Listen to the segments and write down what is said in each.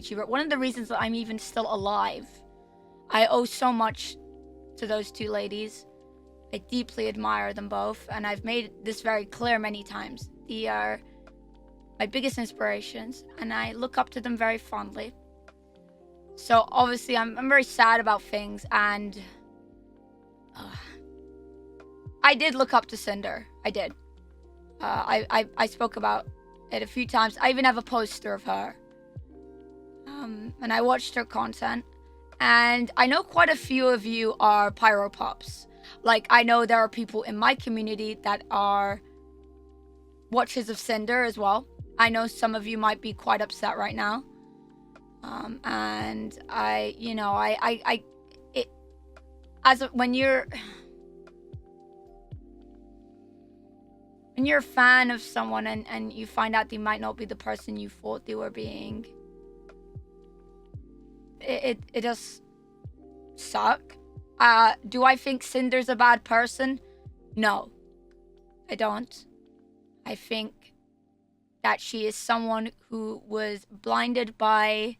VTuber. One of the reasons that I'm even still alive. I owe so much to those two ladies. I deeply admire them both, and I've made this very clear many times. They are my biggest inspirations, and I look up to them very fondly. So obviously I'm very sad about things, and I did look up to Sinder. I did. I spoke about it a few times. I even have a poster of her. And I watched her content. And I know quite a few of you are pyro pups. Like, I know there are people in my community that are watchers of Sinder as well. I know some of you might be quite upset right now. And when you're a fan of someone and you find out they might not be the person you thought they were being, it does suck. Do I think Sinder's a bad person? No, I don't. I think that she is someone who was blinded by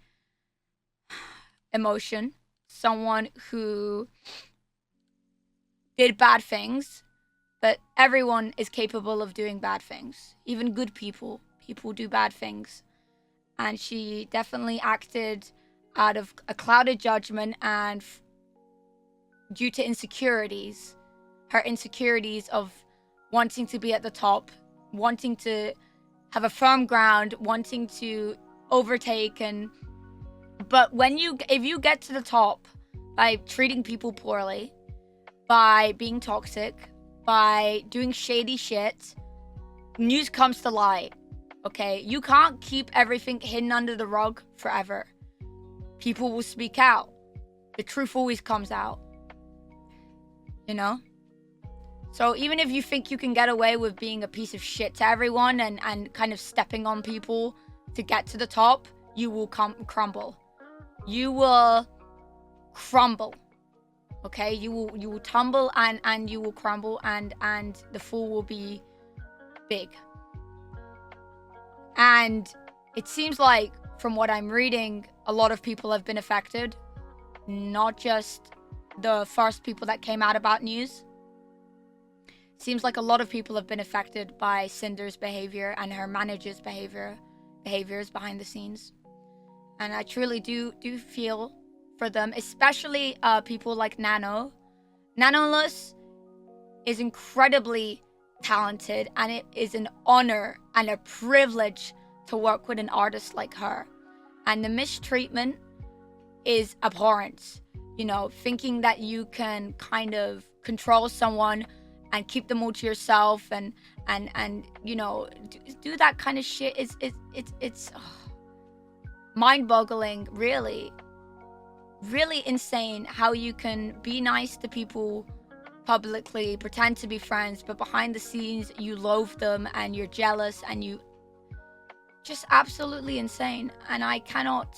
emotion, someone who did bad things, but everyone is capable of doing bad things. Even good people do bad things. And she definitely acted out of a clouded judgment and due to insecurities, her insecurities of wanting to be at the top, wanting to have a firm ground, wanting to overtake. But if you get to the top by treating people poorly, by being toxic, by doing shady shit, news comes to light. Okay, you can't keep everything hidden under the rug forever. People will speak out. The truth always comes out. You know? So even if you think you can get away with being a piece of shit to everyone and kind of stepping on people to get to the top, you will crumble. You will crumble. Okay? You will tumble and you will crumble and the fall will be big. And it seems like, from what I'm reading, a lot of people have been affected. Not just the first people that came out about news. seems like a lot of people have been affected by Sinder's behavior and her manager's behaviors behind the scenes. And I truly do feel for them, especially people like Nano. NekoElla's is incredibly talented, and it is an honor and a privilege to work with an artist like her. And the mistreatment is abhorrent. You know, thinking that you can kind of control someone and keep them all to yourself and you know, do that kind of shit is it's mind-boggling, really insane how you can be nice to people publicly, pretend to be friends, but behind the scenes you loathe them and you're jealous and you just absolutely insane. And I cannot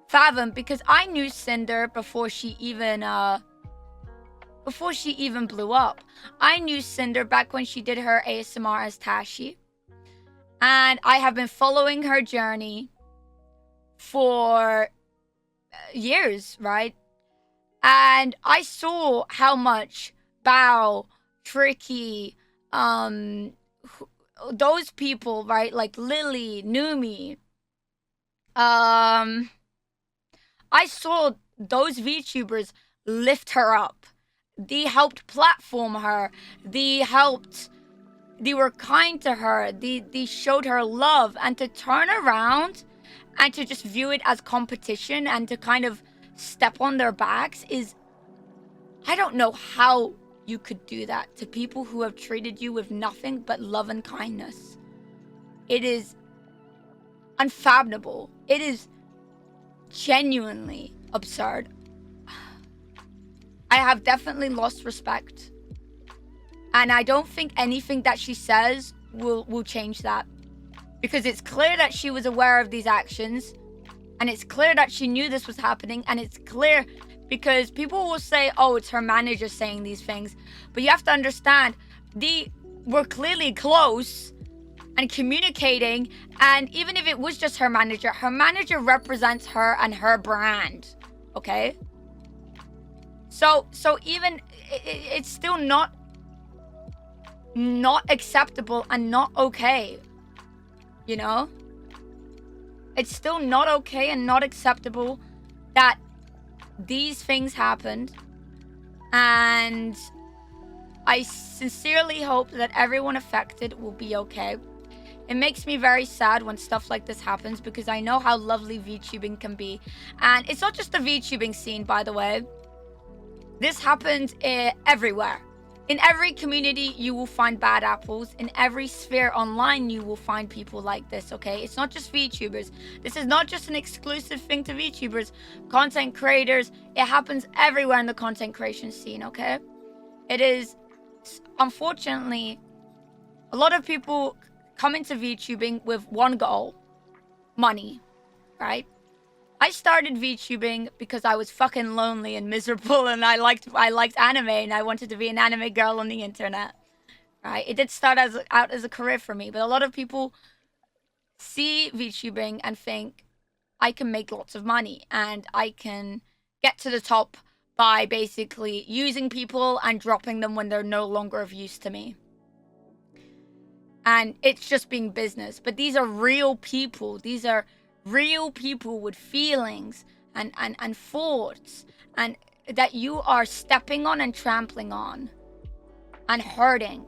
fathom, because I knew Sinder before she even blew up. I knew Sinder back when she did her ASMR as Tashi, and I have been following her journey for years, right? And I saw how much 𝗏𝗀, Tricky, those people, right, like Lily, Numi, I saw those VTubers lift her up. They helped platform her. They were kind to her. They showed her love. And to turn around and to just view it as competition and to kind of step on their backs is... I don't know how you could do that to people who have treated you with nothing but love and kindness. It is unfathomable. It is genuinely absurd. I have definitely lost respect. And I don't think anything that she says will change that. Because it's clear that she was aware of these actions. And it's clear that she knew this was happening. And it's clear because people will say, oh, it's her manager saying these things. But you have to understand, they were clearly close and communicating. And even if it was just her manager represents her and her brand. Okay? So even it's still not acceptable and not okay. You know? It's still not okay and not acceptable that these things happened. And I sincerely hope that everyone affected will be okay. It makes me very sad when stuff like this happens because I know how lovely VTubing can be. And it's not just the VTubing scene, by the way. This happens everywhere. In every community, you will find bad apples. In every sphere online, you will find people like this, okay? It's not just VTubers. This is not just an exclusive thing to VTubers. Content creators, it happens everywhere in the content creation scene, okay? It is, unfortunately, a lot of people come into VTubing with one goal: money, right? I started VTubing because I was fucking lonely and miserable, and I liked anime, and I wanted to be an anime girl on the internet, right? It did start out as a career for me, but a lot of people see VTubing and think, I can make lots of money, and I can get to the top by basically using people and dropping them when they're no longer of use to me. And it's just being business. But these are real people. These are real people with feelings and thoughts, and that you are stepping on and trampling on and hurting.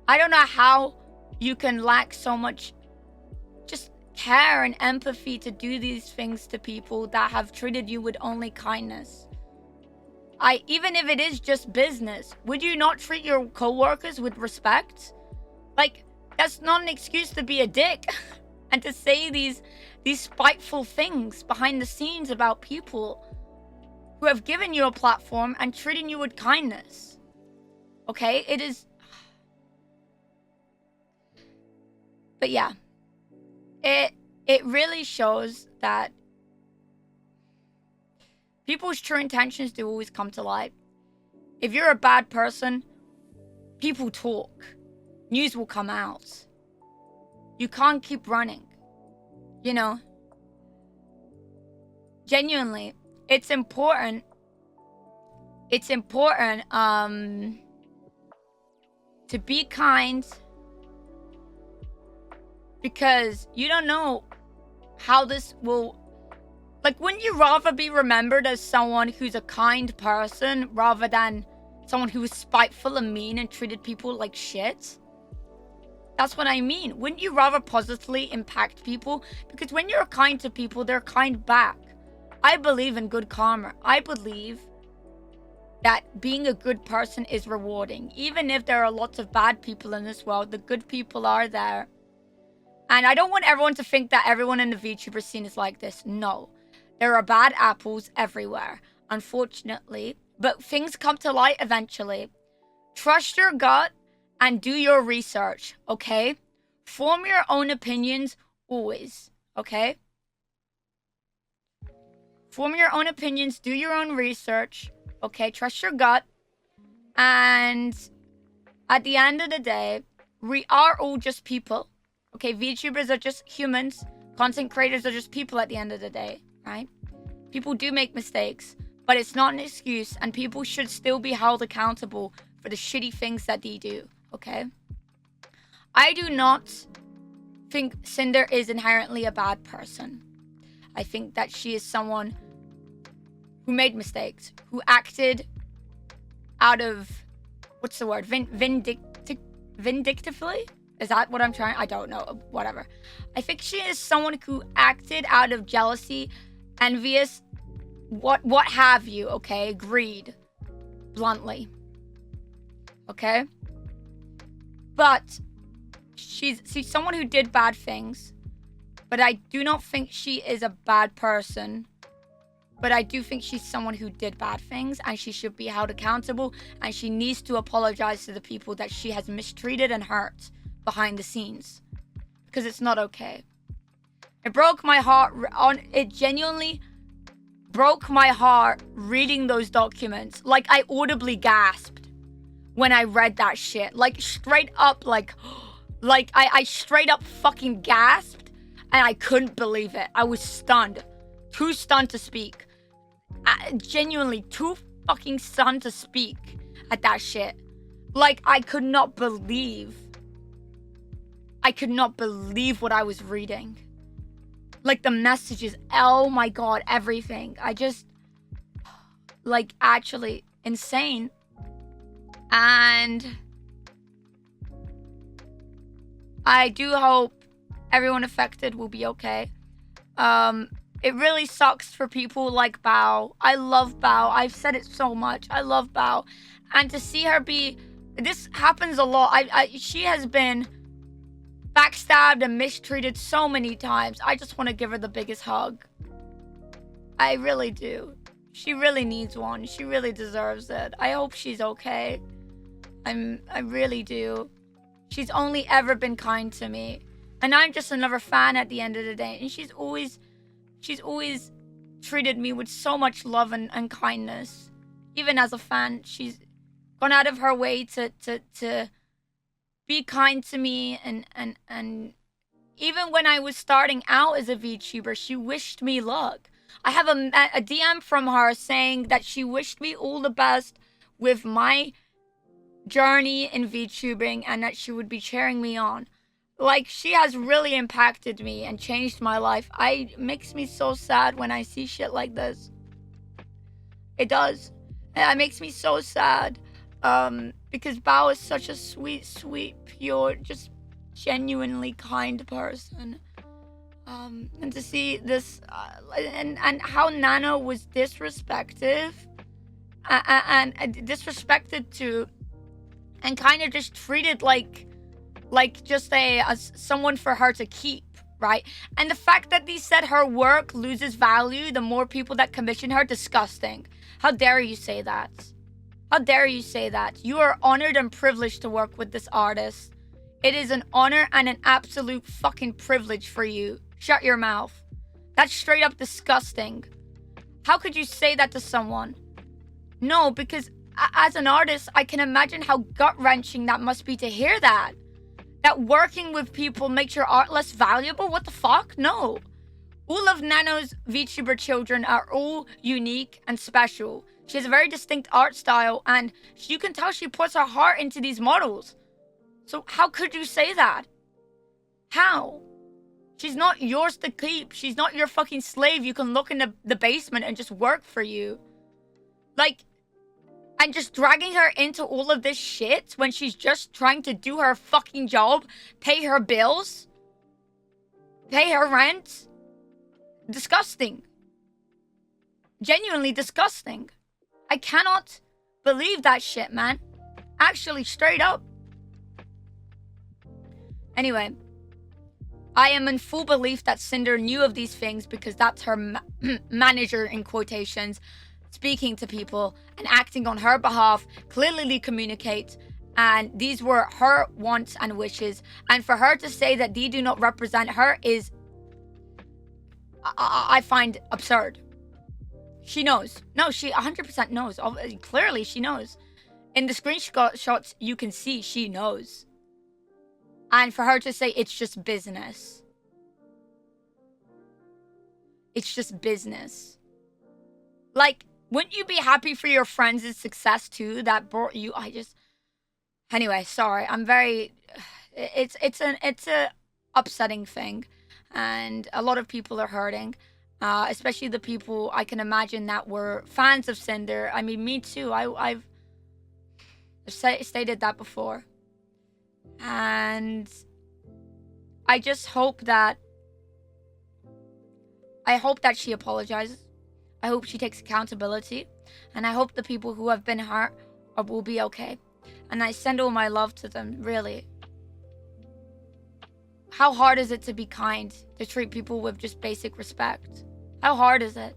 I don't know how you can lack so much just care and empathy to do these things to people that have treated you with only kindness. Even if it is just business, would you not treat your co-workers with respect? Like, that's not an excuse to be a dick and to say these spiteful things behind the scenes about people who have given you a platform and treating you with kindness. Okay? It is... But yeah. It really shows that people's true intentions do always come to light. If you're a bad person, people talk. News will come out. You can't keep running. You know? Genuinely, it's important. It's important, to be kind, because you don't know how this will... Like, wouldn't you rather be remembered as someone who's a kind person rather than someone who was spiteful and mean and treated people like shit? That's what I mean. Wouldn't you rather positively impact people? Because when you're kind to people, they're kind back. I believe in good karma. I believe that being a good person is rewarding. Even if there are lots of bad people in this world, the good people are there. And I don't want everyone to think that everyone in the VTuber scene is like this. No. There are bad apples everywhere, unfortunately. But things come to light eventually. Trust your gut and do your research, okay? Form your own opinions always, okay? Form your own opinions, do your own research, okay? Trust your gut. And at the end of the day, we are all just people, okay? VTubers are just humans. Content creators are just people at the end of the day, right? People do make mistakes, but it's not an excuse, and people should still be held accountable for the shitty things that they do, okay? I do not think Sinder is inherently a bad person. I think that she is someone who made mistakes, who acted out of, what's the word, vindictively? Is that what I'm trying? I don't know, whatever. I think she is someone who acted out of jealousy, envious, what have you, okay? Greed, bluntly, okay? But she's someone who did bad things, but I do not think she is a bad person. But I do think she's someone who did bad things, and she should be held accountable, and she needs to apologize to the people that she has mistreated and hurt behind the scenes, because it's not okay. It broke my heart. It genuinely broke my heart reading those documents. Like, I audibly gasped when I read that shit. Like, straight up, like I straight up fucking gasped, and I couldn't believe it. I was stunned. Too stunned to speak. Genuinely too fucking stunned to speak at that shit. Like, I could not believe what I was reading. Like, the messages, oh my god, everything. I just, like, actually insane. And I do hope everyone affected will be okay. It really sucks for people like 𝗶𝗀. I love 𝗶𝗀. I've said it so much. I love 𝗶𝗀. And to see her be... This happens a lot. She has been backstabbed and mistreated so many times. I just want to give her the biggest hug. I really do. She really needs one. She really deserves it. I hope she's okay. I really do. She's only ever been kind to me. And I'm just another fan at the end of the day. And she's always treated me with so much love and kindness. Even as a fan, she's gone out of her way to be kind to me, and even when I was starting out as a VTuber, she wished me luck. I have a DM from her saying that she wished me all the best with my journey in VTubing, and that she would be cheering me on. Like, she has really impacted me and changed my life. It makes me so sad when I see shit like this. It does. It makes me so sad. Because 𝗶𝗀 is such a sweet, sweet, pure, just genuinely kind person. And to see this, and how Nano was disrespected to, and kind of just treated like just someone for her to keep, right? And the fact that they said her work loses value the more people that commission her, disgusting. How dare you say that? How dare you say that? You are honored and privileged to work with this artist. It is an honor and an absolute fucking privilege for you. Shut your mouth. That's straight up disgusting. How could you say that to someone? No, because as an artist, I can imagine how gut-wrenching that must be to hear that. That working with people makes your art less valuable? What the fuck? No. All of Nano's VTuber children are all unique and special. She has a very distinct art style, and you can tell she puts her heart into these models. So how could you say that? How? She's not yours to keep. She's not your fucking slave. You can look in the basement and just work for you. Like, and just dragging her into all of this shit when she's just trying to do her fucking job, pay her bills, pay her rent. Disgusting. Genuinely disgusting. I cannot believe that shit, man. Actually, straight up. Anyway, I am in full belief that Sinder knew of these things because that's her manager, in quotations, speaking to people and acting on her behalf, clearly communicate. And these were her wants and wishes. And for her to say that they do not represent her is, I find absurd. She knows. No, she 100% knows. Clearly, she knows. In the screenshots, you can see she knows. And for her to say it's just business. It's just business. Like, wouldn't you be happy for your friends' success too? That brought you... Anyway, sorry. I'm very... It's a upsetting thing. And a lot of people are hurting. Especially the people I can imagine that were fans of Sinder. I mean, me too. I've stated that before. And I just hope that she apologizes. I hope she takes accountability. And I hope the people who have been hurt will be okay. And I send all my love to them, really. How hard is it to be kind, to treat people with just basic respect? How hard is it?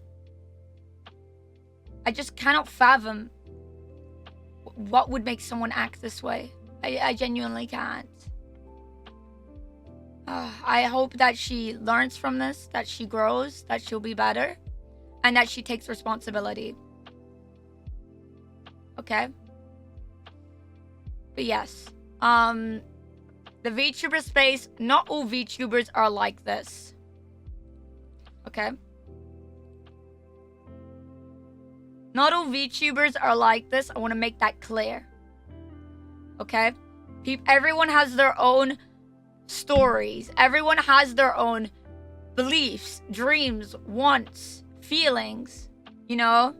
I just cannot fathom what would make someone act this way. I genuinely can't. I hope that she learns from this, that she grows, that she'll be better, and that she takes responsibility. Okay? But yes. The VTuber space, not all VTubers are like this. Okay? Not all VTubers are like this. I want to make that clear. Okay? Everyone has their own stories. Everyone has their own beliefs, dreams, wants, feelings. You know?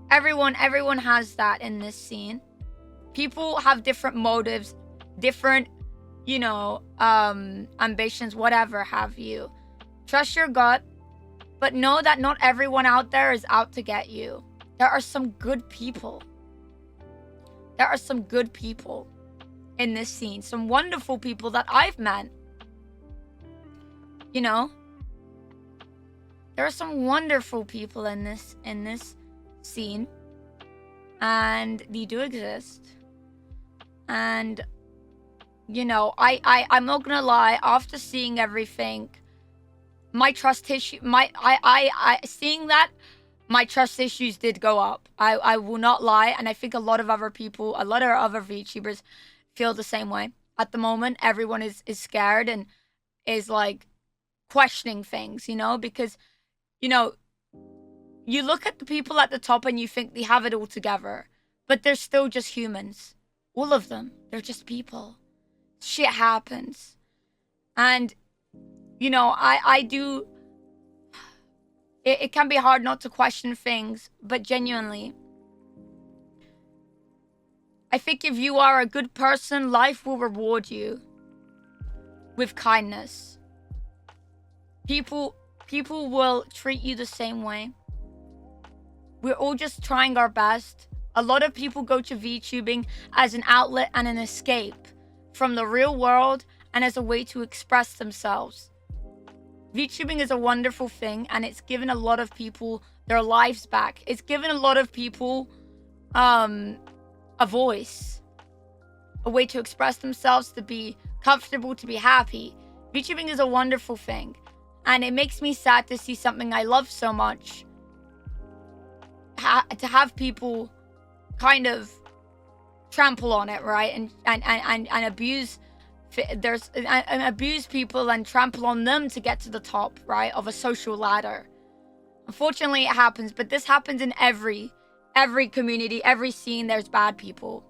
Everyone has that in this scene. People have different motives, different, you know, ambitions, whatever have you. Trust your gut, but know that not everyone out there is out to get you. There are some good people. There are some good people in this scene. Some wonderful people that I've met. You know? There are some wonderful people in this scene. And they do exist. And, you know, I'm not gonna lie, after seeing everything, my trust issue, seeing that, my trust issues did go up. I will not lie, and I think a lot of other people, a lot of other VTubers feel the same way. At the moment, everyone is scared and is, like, questioning things, you know? Because, you know, you look at the people at the top and you think they have it all together. But they're still just humans. All of them. They're just people. Shit happens. And, you know, I do... It can be hard not to question things, but genuinely, I think if you are a good person, life will reward you with kindness. People will treat you the same way. We're all just trying our best. A lot of people go to VTubing as an outlet and an escape from the real world and as a way to express themselves. VTubing is a wonderful thing, and it's given a lot of people their lives back. It's given a lot of people a voice, a way to express themselves, to be comfortable, to be happy. VTubing is a wonderful thing, and it makes me sad to see something I love so much, to have people kind of trample on it, right? And abuse abuse people and trample on them to get to the top, right, of a social ladder. Unfortunately, it happens, but this happens in every every community, every scene, there's bad people.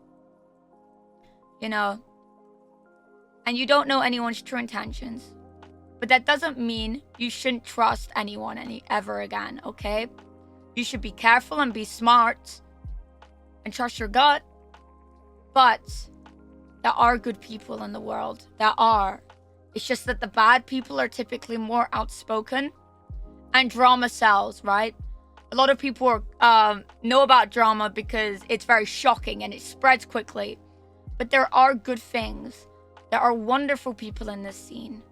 You know? And you don't know anyone's true intentions. But that doesn't mean you shouldn't trust anyone ever again, okay? You should be careful and be smart and trust your gut. But there are good people in the world. There are. It's just that the bad people are typically more outspoken. And drama sells, right? A lot of people know about drama because it's very shocking and it spreads quickly. But there are good things. There are wonderful people in this scene.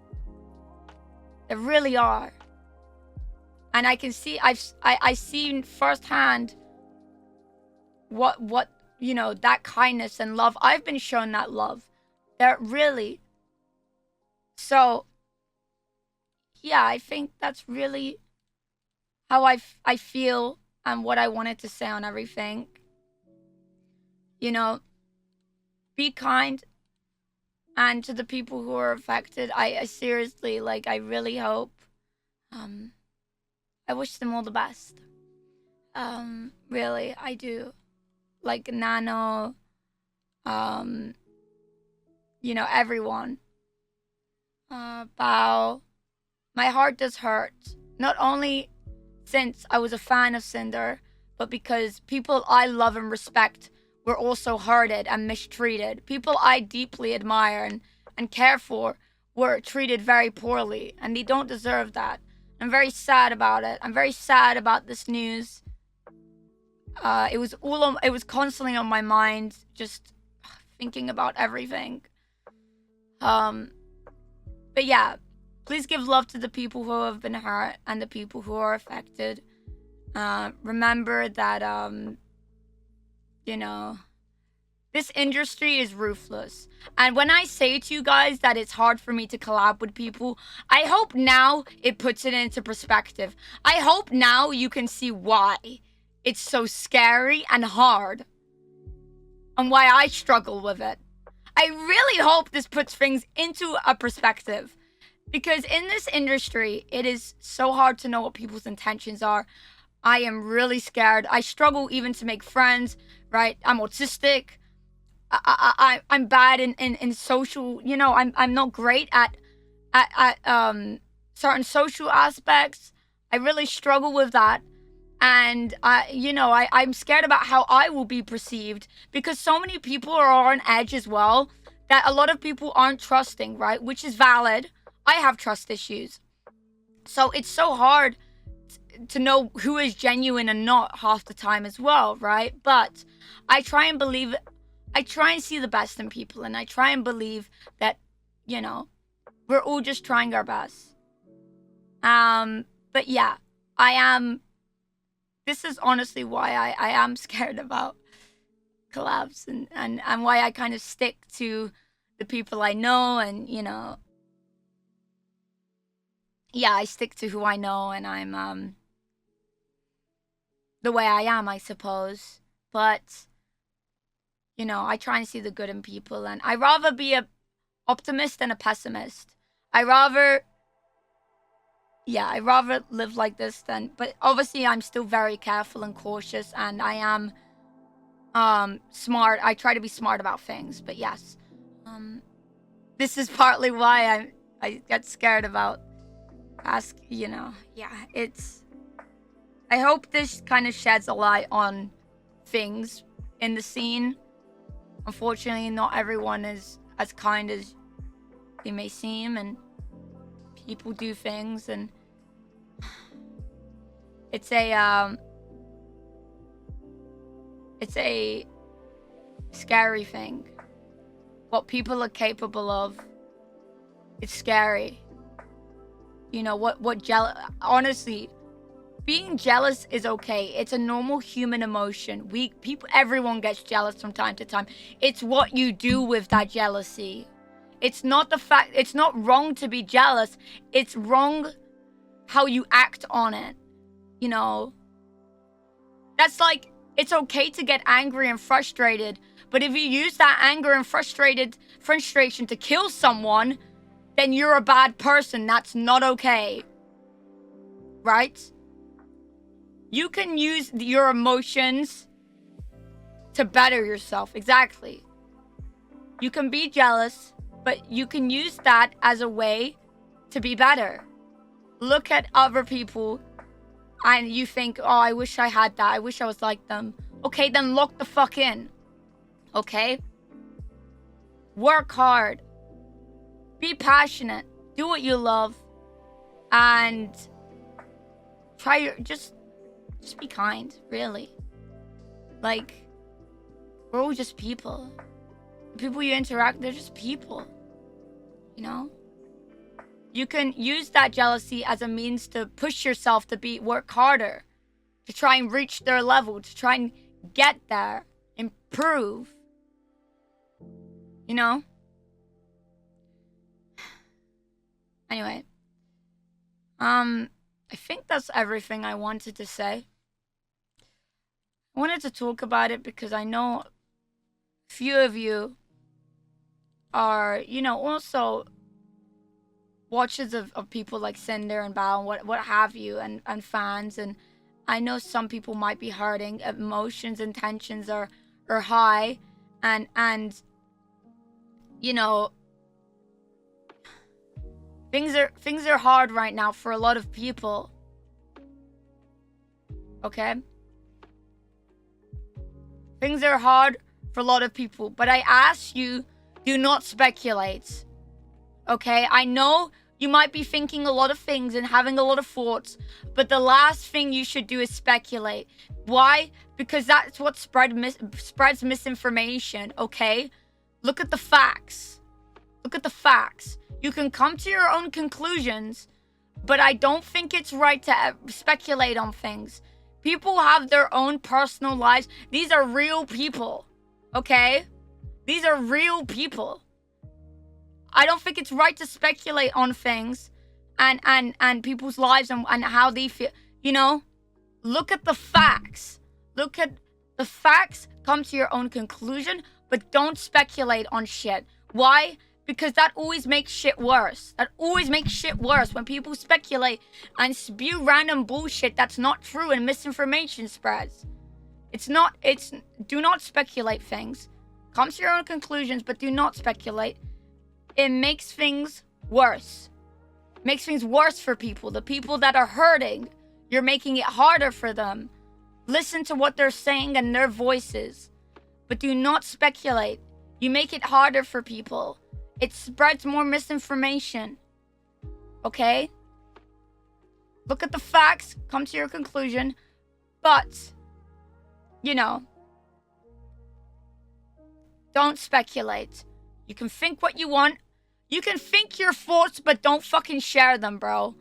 There really are. And I can see, I've seen firsthand what, you know, that kindness and love. I've been shown that love. There really. So, yeah, I think that's really how I feel and what I wanted to say on everything. You know, be kind. And to the people who are affected, I seriously, like, I really hope, I wish them all the best. Really, I do. Like, Nano, you know, everyone. 𝗵𝗶𝘀. My heart does hurt. Not only since I was a fan of Sinder, but because people I love and respect were also hurted and mistreated. People I deeply admire and care for were treated very poorly, and they don't deserve that. I'm very sad about it. I'm very sad about this news. It was constantly on my mind, just thinking about everything. But yeah, please give love to the people who have been hurt and the people who are affected. Remember that, you know, this industry is ruthless. And when I say to you guys that it's hard for me to collab with people, I hope now it puts it into perspective. I hope now you can see why it's so scary and hard and why I struggle with it. I really hope this puts things into a perspective, because in this industry, it is so hard to know what people's intentions are. I am really scared. I struggle even to make friends, right? I'm autistic. I'm bad in social, you know, I'm not great at certain social aspects. I really struggle with that. And I'm scared about how I will be perceived, because so many people are on edge as well, that a lot of people aren't trusting, right? Which is valid. I have trust issues. So it's so hard to know who is genuine and not half the time as well, right? But I try and see the best in people, and I try and believe that, you know, we're all just trying our best. But yeah, this is honestly why I am scared about collabs and why I kind of stick to the people I know, and, you know, yeah, I stick to who I know, and I'm, the way I am, I suppose. But, you know, I try and see the good in people, and I rather be a optimist than a pessimist. I rather live like this than, but obviously I'm still very careful and cautious, and I am smart. I try to be smart about things, but yes, this is partly why I get scared about you know, yeah, I hope this kind of sheds a light on things in the scene. Unfortunately, not everyone is as kind as they may seem, and people do things, and it's a scary thing. What people are capable of, it's scary. You know, honestly, being jealous is okay. It's a normal human emotion. Everyone gets jealous from time to time. It's what you do with that jealousy. It's not wrong to be jealous. It's wrong how you act on it. You know, that's like, it's okay to get angry and frustrated, but if you use that anger and frustration to kill someone, then you're a bad person. That's not okay. Right? You can use your emotions to better yourself. Exactly. You can be jealous, but you can use that as a way to be better. Look at other people and you think, oh, I wish I had that. I wish I was like them. Okay, then lock the fuck in. Okay? Work hard. Be passionate. Do what you love. And just be kind, really. Like, we're all just people. The people you interact with, they're just people. You know? You can use that jealousy as a means to push yourself to work harder. To try and reach their level. To try and get there. Improve. You know? Anyway. I think that's everything I wanted to say. I wanted to talk about it because I know few of you are, you know, also watchers of people like Sinder and 𝗵𝗶𝘀 and what have you, and fans, and I know some people might be hurting. Emotions and tensions are high, and you know, things are hard right now for a lot of people. Okay? Things are hard for a lot of people, but I ask you, do not speculate. Okay? I know you might be thinking a lot of things and having a lot of thoughts, but the last thing you should do is speculate. Why? Because that's what spreads misinformation, okay? Look at the facts. Look at the facts. You can come to your own conclusions, but I don't think it's right to speculate on things. People have their own personal lives. These are real people, okay? These are real people. I don't think it's right to speculate on things and people's lives and how they feel. You know, look at the facts. Look at the facts, come to your own conclusion, but don't speculate on shit. Why? Because that always makes shit worse. That always makes shit worse when people speculate and spew random bullshit that's not true and misinformation spreads. Do not speculate things. Come to your own conclusions, but do not speculate. It makes things worse. It makes things worse for people. The people that are hurting, you're making it harder for them. Listen to what they're saying and their voices. But do not speculate. You make it harder for people. It spreads more misinformation. Okay? Look at the facts. Come to your conclusion. But, you know, don't speculate. You can think what you want. You can think your thoughts, but don't fucking share them, bro.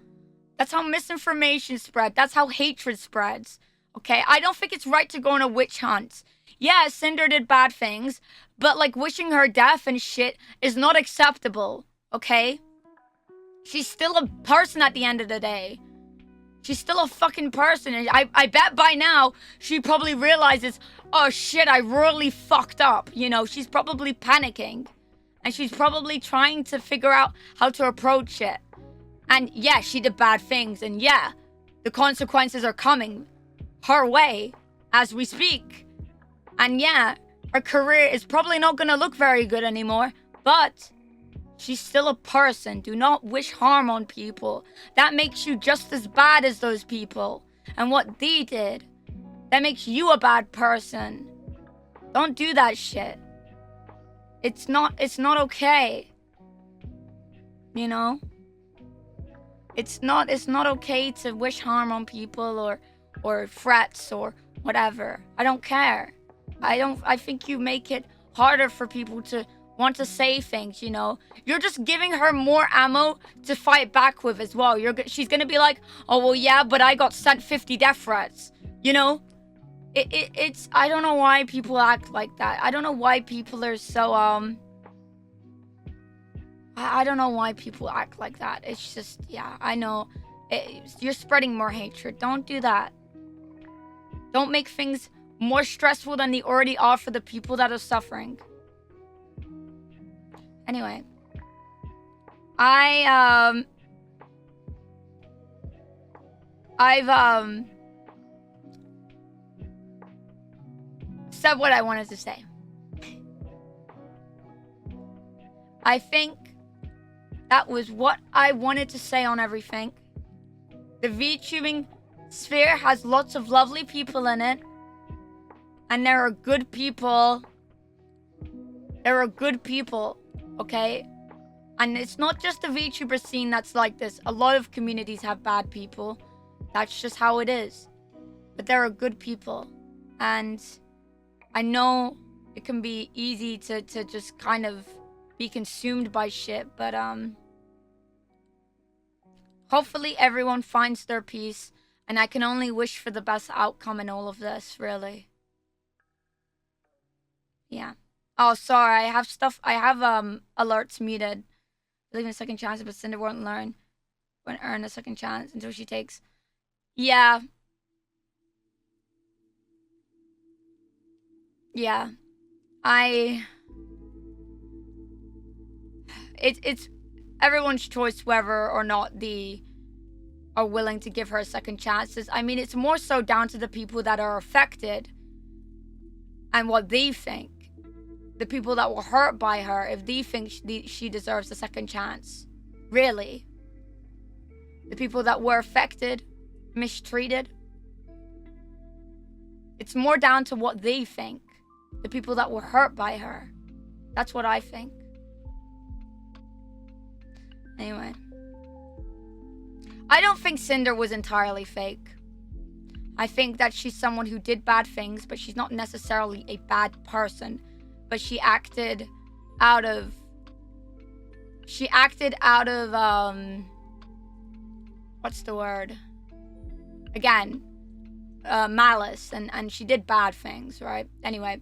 That's how misinformation spreads. That's how hatred spreads. Okay? I don't think it's right to go on a witch hunt. Yeah, Sinder did bad things, but like wishing her death and shit is not acceptable. Okay? She's still a person at the end of the day. She's still a fucking person. And I bet by now she probably realizes, oh shit, I really fucked up. You know, she's probably panicking. And she's probably trying to figure out how to approach it. And yeah, she did bad things. And yeah, the consequences are coming her way as we speak. And yeah, her career is probably not going to look very good anymore. But she's still a person. Do not wish harm on people. That makes you just as bad as those people. And what they did, that makes you a bad person. Don't do that shit. It's not okay. You know? It's not okay to wish harm on people or threats or whatever. I don't care. I think you make it harder for people to want to say things, you know? You're just giving her more ammo to fight back with as well. She's gonna be like, oh, well, yeah, but I got sent 50 death threats, you know? It's, I don't know why people act like that. I don't know why people are so, I don't know why people act like that. It's just, yeah, I know. You're spreading more hatred. Don't do that. Don't make things more stressful than they already are for the people that are suffering. Anyway. I've said what I wanted to say. I think that was what I wanted to say on everything. The VTubing sphere has lots of lovely people in it. And there are good people. There are good people, okay? And it's not just the VTuber scene that's like this. A lot of communities have bad people. That's just how it is. But there are good people. And I know it can be easy to just kind of be consumed by shit. But hopefully everyone finds their peace. And I can only wish for the best outcome in all of this, really. Yeah. Oh, sorry. I have alerts muted. Leaving a second chance, but Sinder won't earn a second chance until she takes. Yeah. Yeah. It's everyone's choice whether or not they are willing to give her a second chances. I mean, it's more so down to the people that are affected and what they think. The people that were hurt by her, if they think she deserves a second chance. Really. The people that were affected, mistreated. It's more down to what they think. The people that were hurt by her. That's what I think. Anyway. I don't think Sinder was entirely fake. I think that she's someone who did bad things, but she's not necessarily a bad person. But she acted out of what's the word? Again, malice, and she did bad things, right? Anyway,